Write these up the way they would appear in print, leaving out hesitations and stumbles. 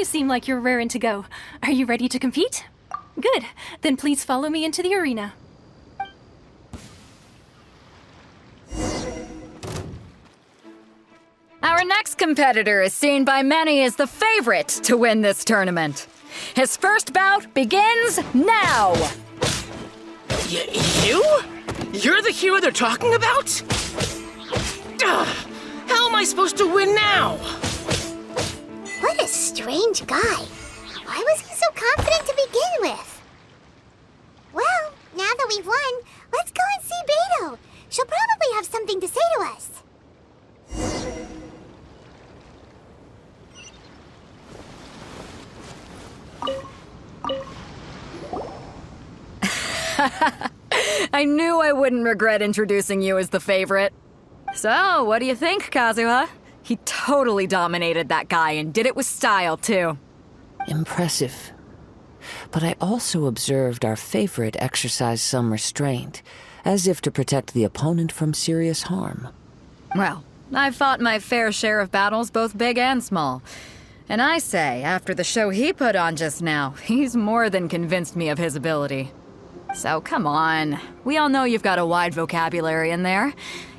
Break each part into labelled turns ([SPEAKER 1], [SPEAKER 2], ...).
[SPEAKER 1] You seem like you're raring to go. Are you ready to compete? Good. Then please follow me into the arena.
[SPEAKER 2] Our next competitor is seen by many as the favorite to win this tournament. His first bout begins now!
[SPEAKER 3] You? You're the hero they're talking about? Ugh, how am I supposed to win now?
[SPEAKER 4] What a strange guy. Why was he so confident to begin with? Well, now that we've won, let's go and see Beto. She'll probably have something to say to us.
[SPEAKER 2] I knew I wouldn't regret introducing you as the favorite. So, what do you think, Kazuha? He totally dominated that guy and did it with style, too.
[SPEAKER 5] Impressive. But I also observed our favorite exercise some restraint, as if to protect the opponent from serious harm.
[SPEAKER 2] Well, I've fought my fair share of battles, both big and small. And I say, after the show he put on just now, he's more than convinced me of his ability. So come on, we all know you've got a wide vocabulary in there.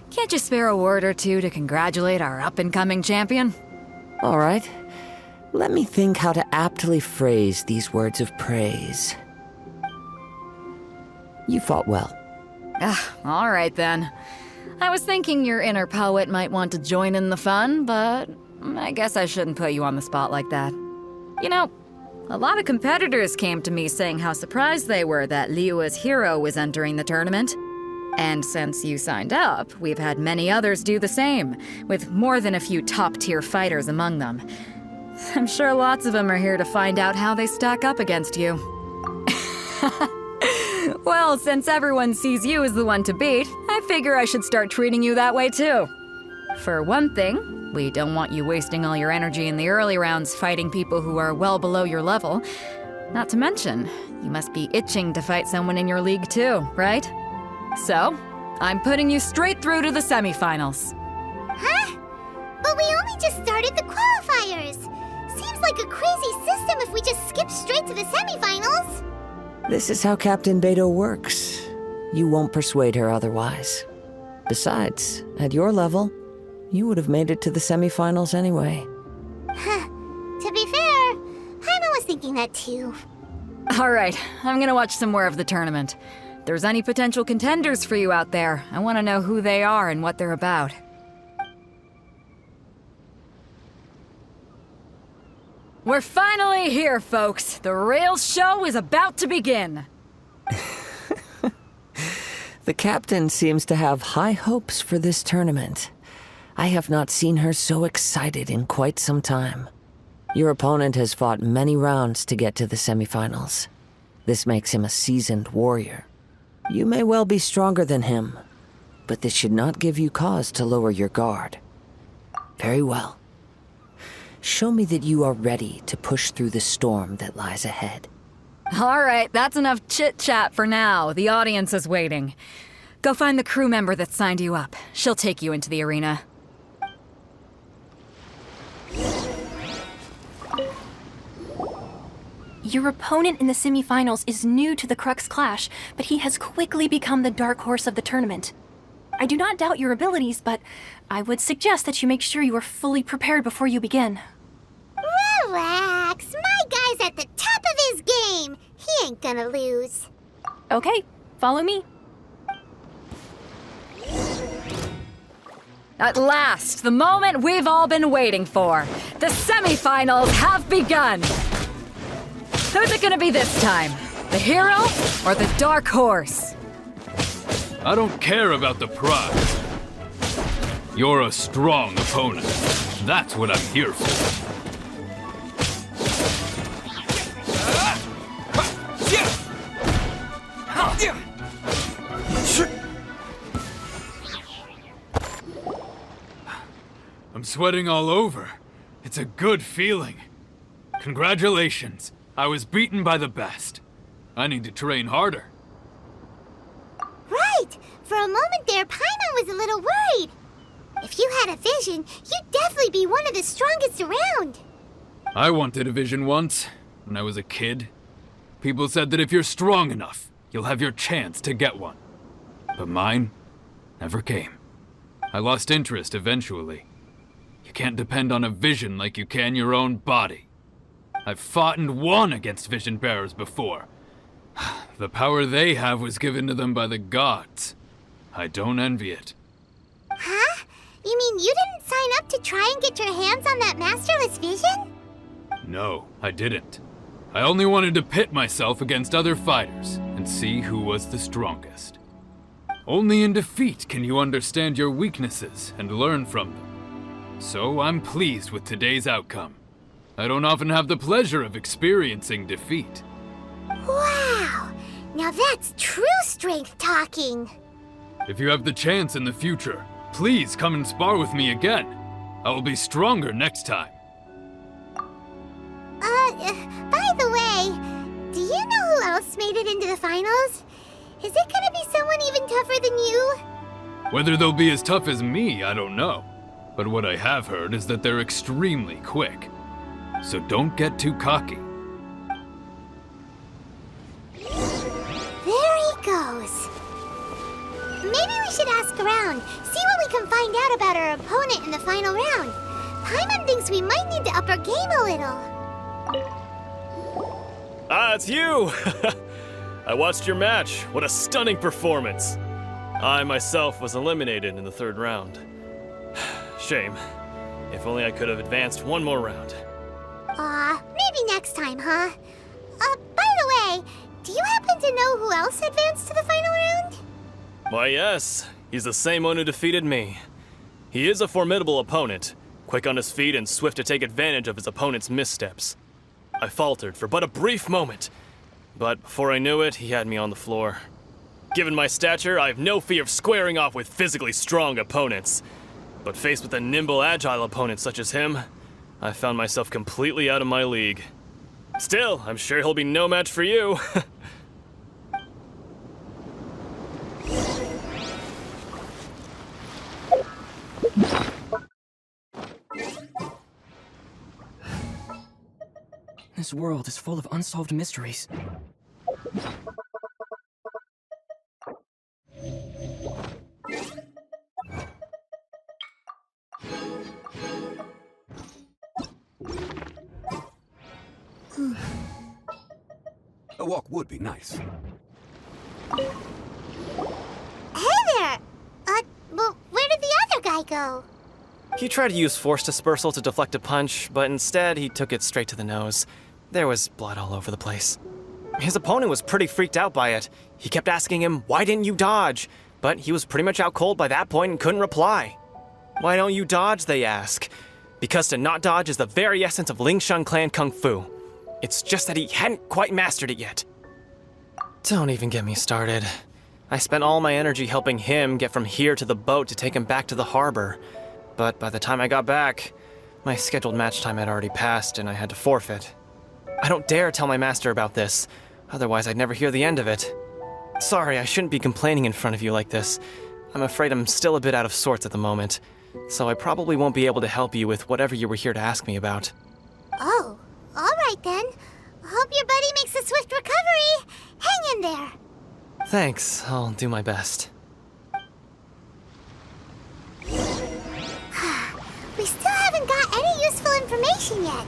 [SPEAKER 2] Can't you spare a word or two to congratulate our up-and-coming champion?
[SPEAKER 5] All right. Let me think how to aptly phrase these words of praise. You fought well.
[SPEAKER 2] All right then. I was thinking your inner poet might want to join in the fun, but I guess I shouldn't put you on the spot like that. You know, a lot of competitors came to me saying how surprised they were that Liyue's hero was entering the tournament. And since you signed up, we've had many others do the same, with more than a few top-tier fighters among them. I'm sure lots of them are here to find out how they stack up against you. Well, since everyone sees you as the one to beat, I figure I should start treating you that way too. For one thing, we don't want you wasting all your energy in the early rounds fighting people who are well below your level. Not to mention, you must be itching to fight someone in your league too, right? So, I'm putting you straight through to the semifinals.
[SPEAKER 4] Huh? But we only just started the qualifiers. Seems like a crazy system if we just skip straight to the semifinals.
[SPEAKER 5] This is how Captain Beto works. You won't persuade her otherwise. Besides, at your level, you would have made it to the semifinals anyway.
[SPEAKER 4] Huh. To be fair, Paimon was thinking that too.
[SPEAKER 2] All right, I'm gonna watch some more of the tournament. If there's any potential contenders for you out there, I want to know who they are and what they're about. We're finally here, folks. The real show is about to begin.
[SPEAKER 5] The captain seems to have high hopes for this tournament. I have not seen her so excited in quite some time. Your opponent has fought many rounds to get to the semifinals. This makes him a seasoned warrior. You may well be stronger than him, but this should not give you cause to lower your guard. Very well. Show me that you are ready to push through the storm that lies ahead.
[SPEAKER 2] All right, that's enough chit-chat for now. The audience is waiting. Go find the crew member that signed you up. She'll take you into the arena.
[SPEAKER 1] Your opponent in the semifinals is new to the Crux Clash, but he has quickly become the dark horse of the tournament. I do not doubt your abilities, but I would suggest that you make sure you are fully prepared before you begin.
[SPEAKER 4] Relax. My guy's at the top of his game. He ain't gonna lose.
[SPEAKER 1] Okay, follow me.
[SPEAKER 2] At last, the moment we've all been waiting for. The semifinals have begun. Who's it gonna be this time? The hero or the dark horse?
[SPEAKER 6] I don't care about the prize. You're a strong opponent. That's what I'm here for. I'm sweating all over. It's a good feeling. Congratulations. I was beaten by the best. I need to train harder.
[SPEAKER 4] Right. For a moment there, Paimon was a little worried. If you had a vision, you'd definitely be one of the strongest around.
[SPEAKER 6] I wanted a vision once, when I was a kid. People said that if you're strong enough, you'll have your chance to get one. But mine never came. I lost interest eventually. You can't depend on a vision like you can your own body. I've fought and won against vision bearers before. The power they have was given to them by the gods. I don't envy it.
[SPEAKER 4] Huh? You mean you didn't sign up to try and get your hands on that masterless vision?
[SPEAKER 6] No, I didn't. I only wanted to pit myself against other fighters and see who was the strongest. Only in defeat can you understand your weaknesses and learn from them. So I'm pleased with today's outcome. I don't often have the pleasure of experiencing defeat.
[SPEAKER 4] Wow! Now that's true strength talking.
[SPEAKER 6] If you have the chance in the future, please come and spar with me again. I will be stronger next time.
[SPEAKER 4] By the way, do you know who else made it into the finals? Is it gonna be someone even tougher than you?
[SPEAKER 6] Whether they'll be as tough as me, I don't know. But what I have heard is that they're extremely quick. So don't get too cocky.
[SPEAKER 4] There he goes. Maybe we should ask around, see what we can find out about our opponent in the final round. Paimon thinks we might need to up our game a little.
[SPEAKER 7] Ah, it's you! I watched your match. What a stunning performance. I myself was eliminated in the third round. Shame. If only I could have advanced one more round.
[SPEAKER 4] Maybe next time, huh? By the way, do you happen to know who else advanced to the final round?
[SPEAKER 7] Why, yes. He's the same one who defeated me. He is a formidable opponent, quick on his feet and swift to take advantage of his opponent's missteps. I faltered for but a brief moment, but before I knew it, he had me on the floor. Given my stature, I have no fear of squaring off with physically strong opponents. But faced with a nimble, agile opponent such as him, I found myself completely out of my league. Still, I'm sure he'll be no match for you.
[SPEAKER 8] This world is full of unsolved mysteries.
[SPEAKER 9] A walk would be nice.
[SPEAKER 4] Hey there! Well, where did the other guy go?
[SPEAKER 10] He tried to use force dispersal to deflect a punch, but instead he took it straight to the nose. There was blood all over the place. His opponent was pretty freaked out by it. He kept asking him, "Why didn't you dodge?" But he was pretty much out cold by that point and couldn't reply. "Why don't you dodge?" they ask. Because to not dodge is the very essence of Lingshun clan kung fu. It's just that he hadn't quite mastered it yet. Don't even get me started. I spent all my energy helping him get from here to the boat to take him back to the harbor. But by the time I got back, my scheduled match time had already passed and I had to forfeit. I don't dare tell my master about this, otherwise I'd never hear the end of it. Sorry, I shouldn't be complaining in front of you like this. I'm afraid I'm still a bit out of sorts at the moment, so I probably won't be able to help you with whatever you were here to ask me about.
[SPEAKER 4] Oh, alright then. Hope your buddy makes a swift recovery. Hang in there.
[SPEAKER 10] Thanks, I'll do my best.
[SPEAKER 4] We still haven't got any useful information yet.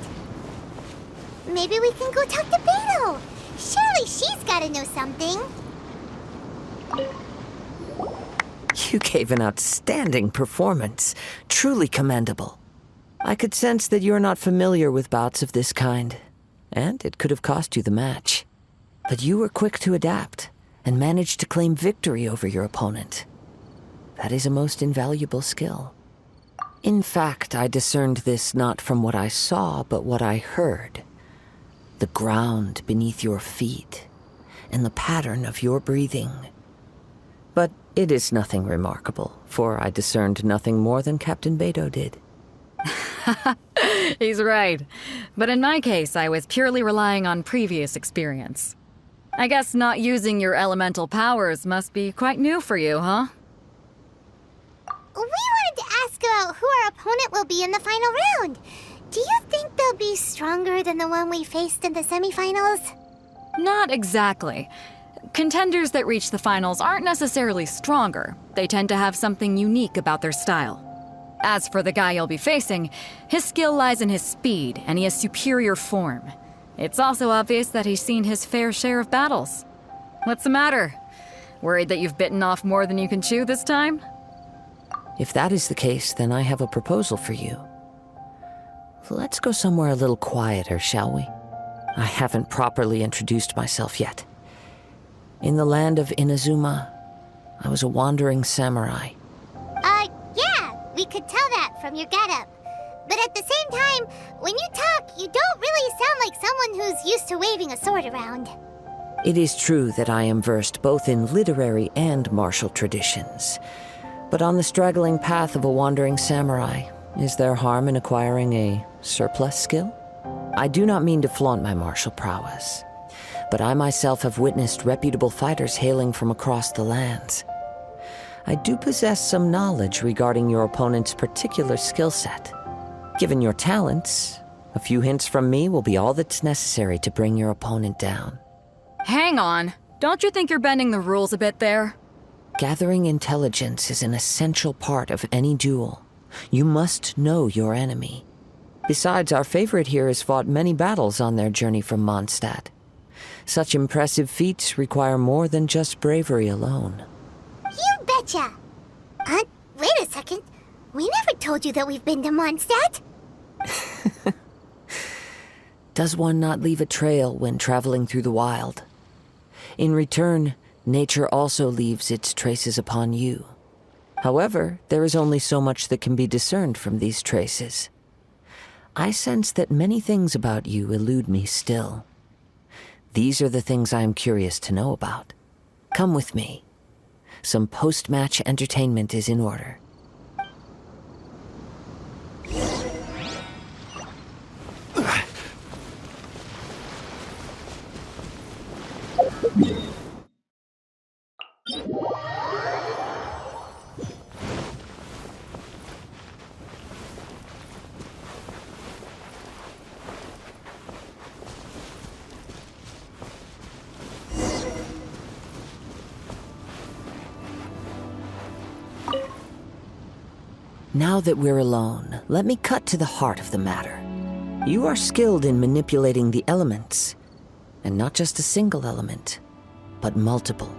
[SPEAKER 4] Maybe we can go talk to Beto. Surely she's gotta know something.
[SPEAKER 5] You gave an outstanding performance. Truly commendable. I could sense that you're not familiar with bouts of this kind, and it could have cost you the match. But you were quick to adapt, and managed to claim victory over your opponent. That is a most invaluable skill. In fact, I discerned this not from what I saw, but what I heard. The ground beneath your feet, and the pattern of your breathing. But it is nothing remarkable, for I discerned nothing more than Captain Beto did.
[SPEAKER 2] He's right. But in my case, I was purely relying on previous experience. I guess not using your elemental powers must be quite new for you, huh?
[SPEAKER 4] We wanted to ask about who our opponent will be in the final round. Do you think they'll be stronger than the one we faced in the semifinals?
[SPEAKER 2] Not exactly. Contenders that reach the finals aren't necessarily stronger. They tend to have something unique about their style. As for the guy you'll be facing, his skill lies in his speed, and he has superior form. It's also obvious that he's seen his fair share of battles. What's the matter? Worried that you've bitten off more than you can chew this time?
[SPEAKER 5] If that is the case, then I have a proposal for you. Let's go somewhere a little quieter, shall we? I haven't properly introduced myself yet. In the land of Inazuma, I was a wandering samurai.
[SPEAKER 4] Yeah, we could tell that from your getup. But at the same time, when you talk, you don't really sound like someone who's used to waving a sword around.
[SPEAKER 5] It is true that I am versed both in literary and martial traditions. But on the straggling path of a wandering samurai, is there harm in acquiring a surplus skill? I do not mean to flaunt my martial prowess, but I myself have witnessed reputable fighters hailing from across the lands. I do possess some knowledge regarding your opponent's particular skill set. Given your talents, a few hints from me will be all that's necessary to bring your opponent down.
[SPEAKER 2] Hang on. Don't you think you're bending the rules a bit there?
[SPEAKER 5] Gathering intelligence is an essential part of any duel. You must know your enemy. Besides, our favorite here has fought many battles on their journey from Mondstadt. Such impressive feats require more than just bravery alone.
[SPEAKER 4] You betcha! Wait a second. We never told you that we've been to Mondstadt.
[SPEAKER 5] Does one not leave a trail when traveling through the wild? In return, nature also leaves its traces upon you. However, there is only so much that can be discerned from these traces. I sense that many things about you elude me still. These are the things I am curious to know about. Come with me. Some post-match entertainment is in order. Now that we're alone, let me cut to the heart of the matter. You are skilled in manipulating the elements, and not just a single element, but multiple.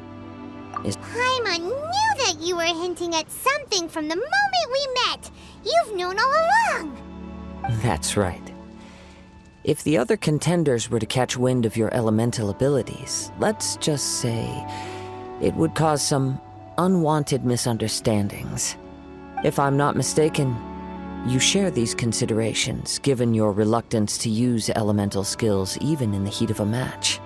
[SPEAKER 4] Paimon knew that you were hinting at something from the moment we met. You've known all along.
[SPEAKER 5] That's right. If the other contenders were to catch wind of your elemental abilities, let's just say it would cause some unwanted misunderstandings. If I'm not mistaken, you share these considerations, given your reluctance to use elemental skills even in the heat of a match.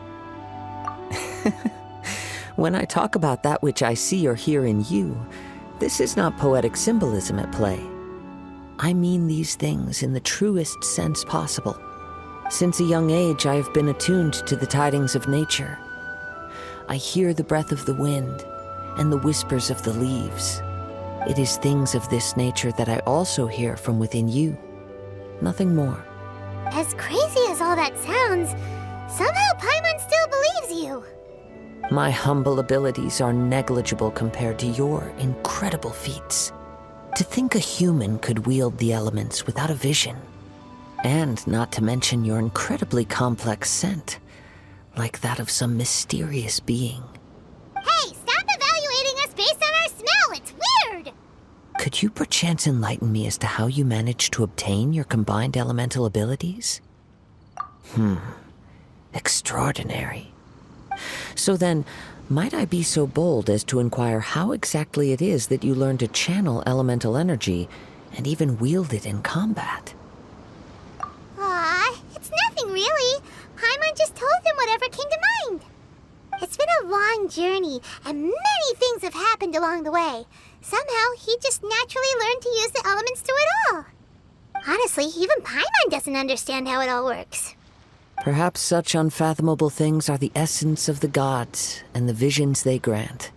[SPEAKER 5] When I talk about that which I see or hear in you, this is not poetic symbolism at play. I mean these things in the truest sense possible. Since a young age, I have been attuned to the tidings of nature. I hear the breath of the wind and the whispers of the leaves. It is things of this nature that I also hear from within you. Nothing more.
[SPEAKER 4] As crazy as all that sounds, somehow Paimon still believes you.
[SPEAKER 5] My humble abilities are negligible compared to your incredible feats. To think a human could wield the elements without a vision. And not to mention your incredibly complex scent, like that of some mysterious being.
[SPEAKER 4] Hey, stop evaluating us based on our smell! It's weird!
[SPEAKER 5] Could you perchance enlighten me as to how you managed to obtain your combined elemental abilities? Extraordinary. So then, might I be so bold as to inquire how exactly it is that you learned to channel elemental energy and even wield it in combat?
[SPEAKER 4] Aw, it's nothing really. Paimon just told him whatever came to mind. It's been a long journey, and many things have happened along the way. Somehow, he just naturally learned to use the elements through it all. Honestly, even Paimon doesn't understand how it all works.
[SPEAKER 5] Perhaps such unfathomable things are the essence of the gods and the visions they grant.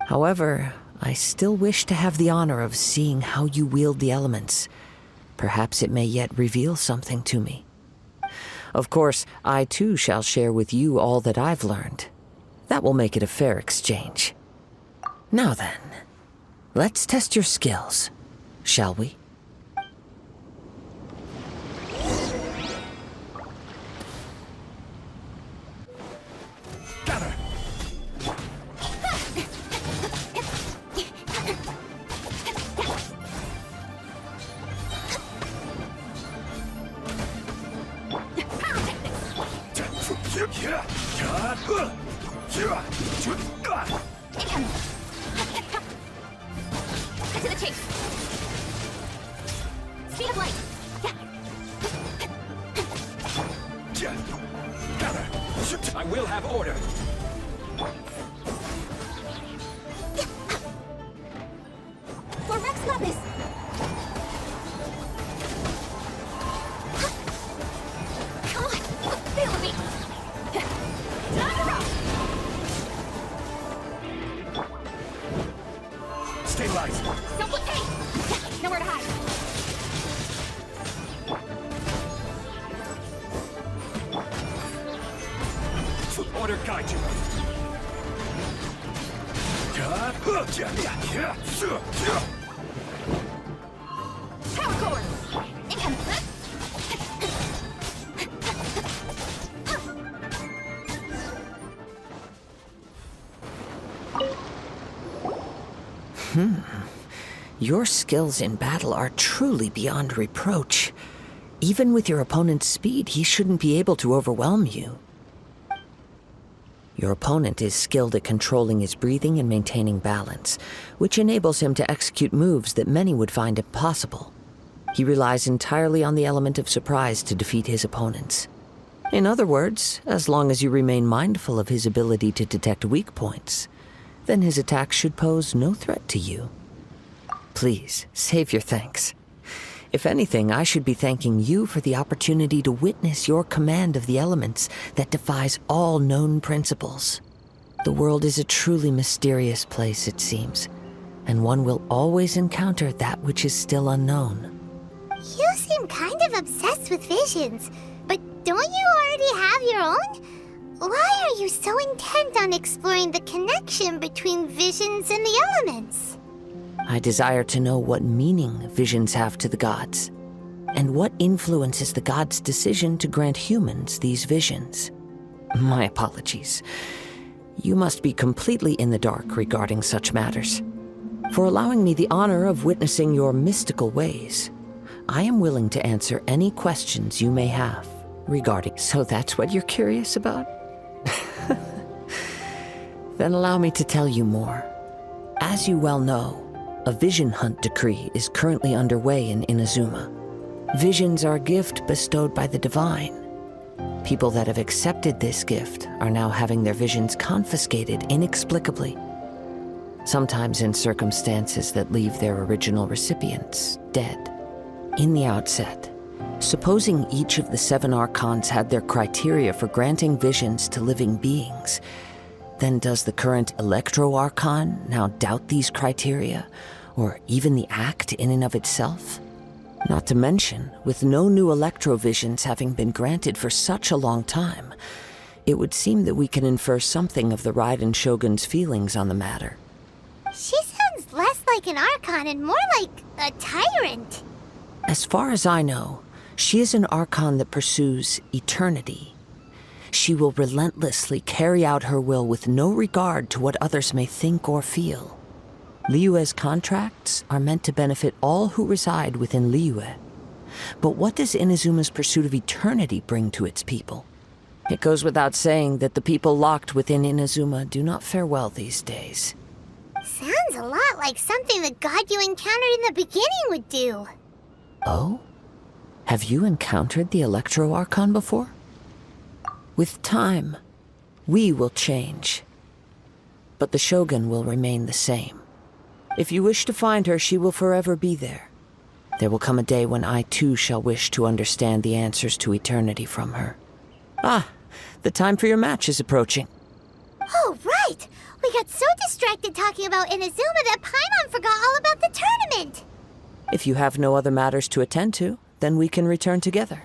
[SPEAKER 5] However, I still wish to have the honor of seeing how you wield the elements. Perhaps it may yet reveal something to me. Of course, I too shall share with you all that I've learned. That will make it a fair exchange. Now then, let's test your skills, shall we?
[SPEAKER 9] Gather!
[SPEAKER 4] Cut to the chase. Speed of light.
[SPEAKER 9] Gather! I will have order!
[SPEAKER 4] Rex got this. Come on, feel me.
[SPEAKER 9] Stabilize!
[SPEAKER 4] Don't look, hey! Nowhere to hide.
[SPEAKER 9] Order guide you!
[SPEAKER 4] Power core. Income.
[SPEAKER 5] Your skills in battle are truly beyond reproach. Even with your opponent's speed, he shouldn't be able to overwhelm you. Your opponent is skilled at controlling his breathing and maintaining balance, which enables him to execute moves that many would find impossible. He relies entirely on the element of surprise to defeat his opponents. In other words, as long as you remain mindful of his ability to detect weak points, then his attacks should pose no threat to you. Please, save your thanks. If anything, I should be thanking you for the opportunity to witness your command of the elements that defies all known principles. The world is a truly mysterious place, it seems, and one will always encounter that which is still unknown.
[SPEAKER 4] You seem kind of obsessed with visions, but don't you already have your own? Why are you so intent on exploring the connection between visions and the elements?
[SPEAKER 5] I desire to know what meaning visions have to the gods, and what influences the gods' decision to grant humans these visions. My apologies. You must be completely in the dark regarding such matters. For allowing me the honor of witnessing your mystical ways, I am willing to answer any questions you may have regarding... So that's what you're curious about? Then allow me to tell you more. As you well know, a vision hunt decree is currently underway in Inazuma. Visions are a gift bestowed by the divine. People that have accepted this gift are now having their visions confiscated inexplicably, sometimes in circumstances that leave their original recipients dead. In the outset, supposing each of the 7 archons had their criteria for granting visions to living beings, then does the current Electro-Archon now doubt these criteria, or even the act in and of itself? Not to mention, with no new Electro-Visions having been granted for such a long time, it would seem that we can infer something of the Raiden Shogun's feelings on the matter.
[SPEAKER 4] She sounds less like an Archon and more like a tyrant.
[SPEAKER 5] As far as I know, she is an Archon that pursues eternity. She will relentlessly carry out her will with no regard to what others may think or feel. Liyue's contracts are meant to benefit all who reside within Liyue. But what does Inazuma's pursuit of eternity bring to its people? It goes without saying that the people locked within Inazuma do not fare well these days.
[SPEAKER 4] Sounds a lot like something the god you encountered in the beginning would do.
[SPEAKER 5] Oh? Have you encountered the Electro-Archon before? With time, we will change. But the Shogun will remain the same. If you wish to find her, she will forever be there. There will come a day when I too shall wish to understand the answers to eternity from her. Ah, the time for your match is approaching.
[SPEAKER 4] Oh, right! We got so distracted talking about Inazuma that Paimon forgot all about the tournament!
[SPEAKER 5] If you have no other matters to attend to, then we can return together.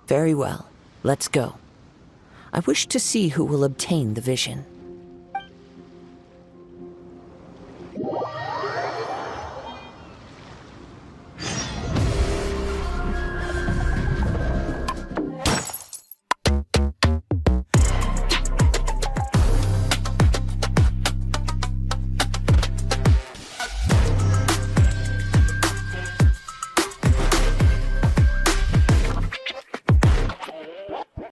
[SPEAKER 5] Very well. Let's go. I wish to see who will obtain the vision.